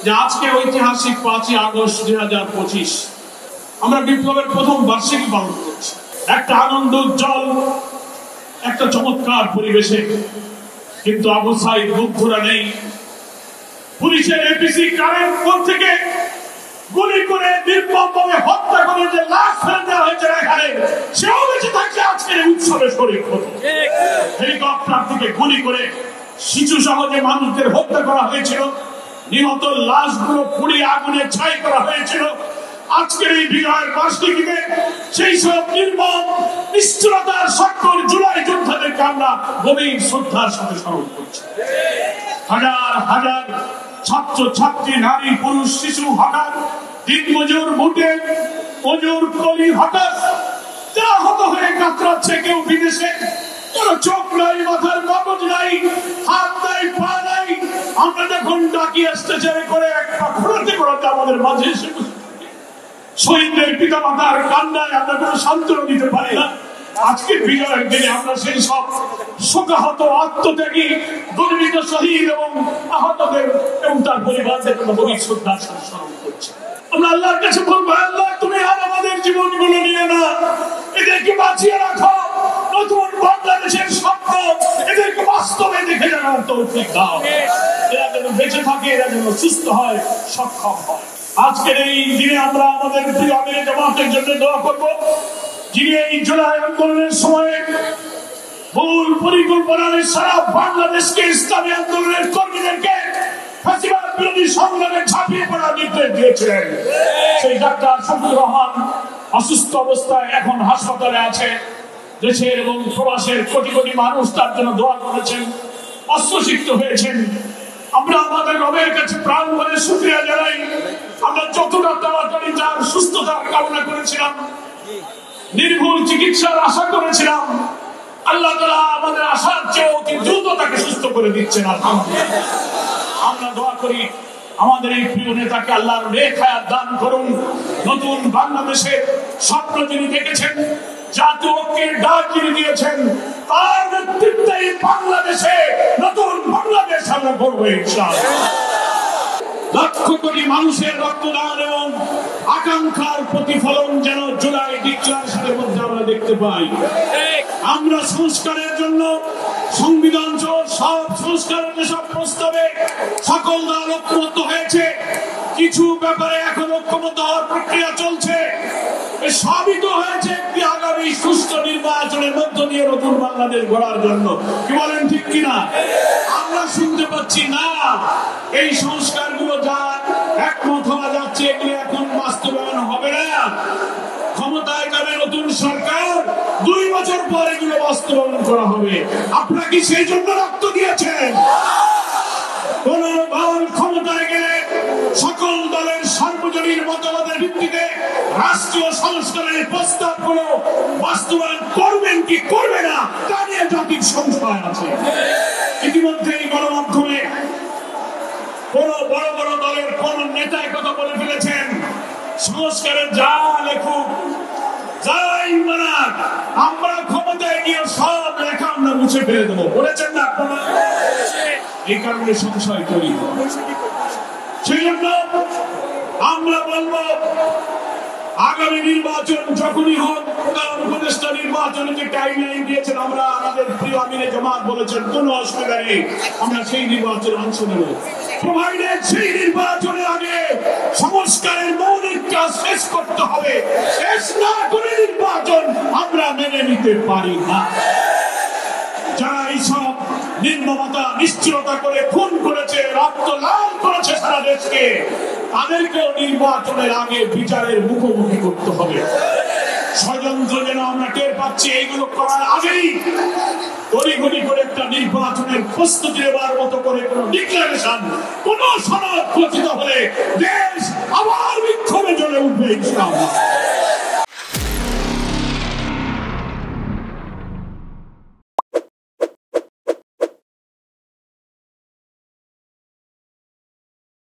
যে আজকে ঐতিহাসিক 5ই আগস্ট 2025 আমরা বিপ্লবের প্রথম বার্ষিকী পালন করছি। একটা আনন্দ উজ্জ্বল একটা চমৎকার পরিবেশে, কিন্তু আবু সাইদ মুগ্ধরা নেই। পুলিশের এপিসি কারেন্ট কোর্ট থেকে গুলি করে নির্মমভাবে হত্যা করে যে লাশ ফেলে দেওয়া হয়েছে এখানে, সেও বেঁচে থাকলে আজকের উৎসবে শরীর হতো। হেলিকপ্টার থেকে গুলি করে শিশু সহ যে মানুষদের হত্যা করা হয়েছিল, নিহত লাশগুলো পুড়িয়ে আগুনে ছাই করা হয়েছিল, আজকের এই বিজয়ের বার্ষিকীতে সেই সব নির্মম নিষ্ঠুরতার সকল জুলাই যোদ্ধাদেরকে আমরা গভীর শ্রদ্ধার সাথে স্মরণ করছি। হাজার হাজার ছাত্র ছাত্রী, নারী পুরুষ শিশু হঠাৎ, দিনমজুর মুটে মজুর কলি হঠাৎ যা হত হয়ে কাতরাচ্ছে, কেউ বিদেশে, কোনো চোখ নাই, মাথার কাগজ নাই, হাত নাই, পা নাই। আমরা যখন ডাকি স্টেশনে করে এক পা ঘোরাতে ঘোরাতে আমাদের মাঝে এসে শহীদদের পিতা মাতার কান্নায় আমরা কোনো সান্ত্বনা দিতে পারি না। আজকে বিজয়ের দিনে আমরা সেই সব শোকাহত, আত্মত্যাগী, গর্বিত শহীদ এবং আহতদের এবং তার পরিবারদের গভীর শ্রদ্ধার সাথে স্মরণ করছি। আমরা আল্লাহর কাছে বলবো, আল্লাহ তুমি আর আমাদের জীবনগুলো নিয়ে না, এদেরকে বাঁচিয়ে রাখো। নতুন বাংলাদেশের স্বপ্ন এদেরকে বাস্তবে দেখে জানার তৌফিক দাও। এরা যেন বেঁচে থাকে, এরা যেন সুস্থ হয়, সক্ষম হয়। আজকের এই দিনে আমরা আমাদের প্রিয় আমিরে জামাতের জন্য দোয়া করব, যিনি এই জুলাই আন্দোলনের সময় মূল পরিকল্পনায় সারা বাংলাদেশকে ইসলামী আন্দোলনের কর্মীদেরকে ফাঁসিবাদ বিরোধী সংগ্রামে ঝাঁপিয়ে পড়ার নির্দেশ দিয়েছিলেন। সেই ডাক্তার শফিকুর রহমান অসুস্থ অবস্থায় এখন হাসপাতালে আছে। দেশের এবং প্রবাসের কোটি কোটি মানুষ তার জন্য দোয়া করেছেন, অস্ত্রসিক্ত হয়েছেন। আমরা আমাদের রবের কাছে প্রাণ ভরে শুকরিয়া জানাই। আমরা যতটা তাড়াতাড়ি তার সুস্থতার কামনা করেছিলাম, নির্ভুল চিকিৎসার আশা করেছিলাম, আল্লাহ তাআলা আমাদের আশার চেয়ে অতি দ্রুত তাকে সুস্থ করে দিচ্ছেন। আলহামদুলিল্লাহ। আমরা দোয়া করি আমাদের এই প্রিয় নেতাকে আল্লাহর নেক হায়াত দান করুন। নতুন বাংলাদেশের স্বপ্ন যিনি দেখেছেন, জাতীয় ঐক্যের ডাক যিনি দিয়েছেন, তার নেতৃত্বে বাংলাদেশে নতুন বাংলাদেশ আমরা গড়ব ইনশাআল্লাহ। লক্ষ কোটি মানুষের রক্তদান এবং আকাঙ্ক্ষার প্রতিফলন যেন জুলাই ডিক্লারেশনের মধ্যে আমরা দেখতে পাই। আমরা সংস্কারের জন্য সংবিধান সহ সব সংস্কারের যেসব প্রস্তাবে সকল দল ঐক্যমত হয়েছে, কিছু ব্যাপারে এখন ঐক্যমত হওয়ার প্রক্রিয়া চলছে। সবই তো হয়েছে একটি আগামী সুষ্ঠু নির্বাচনের মধ্য দিয়ে নতুন বাংলাদেশ গড়ার জন্য। কি বলেন, ঠিক কিনা? আমরা শুনতে পাচ্ছি না এই সংস্কারগুলো যা একমত হওয়া যাচ্ছে, এগুলো এখন বাস্তবায়ন হবে না। ক্ষমতায় যাবে নতুন সরকার, 2 বছর পর এগুলো বাস্তবায়ন করা হবে। আপনারা কি সেই জন্য রক্ত দিয়েছেন? কোন দল ক্ষমতায় গেলে সকল দলের সার্বজনীন মতামতের ভিত্তিতে রাষ্ট্রীয় সংস্কারের প্রস্তাবগুলো বাস্তবায়ন করবেন কি করবে না তা নিয়ে জাতির সংশয় আছে। ইতিমধ্যেই গণমাধ্যমে কোন বড় বড় দলের কোন নেতা কথা বলে ফেলেছেন, সংস্কারের যা লেখুক যাই মানাক, আমরা ক্ষমতায় গিয়ে সব লেখা আমরা মুছে ফেলে দেবো, বলেছেন না আপনারা? এই কারণে সংশয় তৈরি হয়। সেই জন্য আমরা বলবো, আগামী নির্বাচন যখনই হোক, কারণ উপদেষ্টা নির্বাচনে যে টাইমলাইন দিয়েছেন, আমরা আমাদের প্রিয় আমিরে জামাত বলেছেন কোনো অসুবিধা নেই, আমরা সেই নির্বাচনে অংশ নেব, প্রোভাইডেড সেই নির্বাচনের আগে সংস্কারের মৌলিক কাজ শেষ করতে হবে। শেষ না করে নির্বাচন আমরা মেনে নিতে পারি না। যারা এইসব নির্মমতা নিশ্চয়তা করে খুন করেছে, রক্ত লাল করেছে সারা দেশকে, তাদেরকেও নির্বাচনের আগে বিচারের মুখোমুখি করতে হবে। ষড়যন্ত্র যেন আমরা টের পাচ্ছি, এইগুলো করার আগেই তড়িঘড়ি করে একটা নির্বাচনের প্রস্তুতি নেবার মতো করে কোন ডিক্লারেশন, কোন সনদ প্রচিত হলে দেশ আবার বিক্ষোভে জ্বলে উঠবে ইনশাআল্লাহ।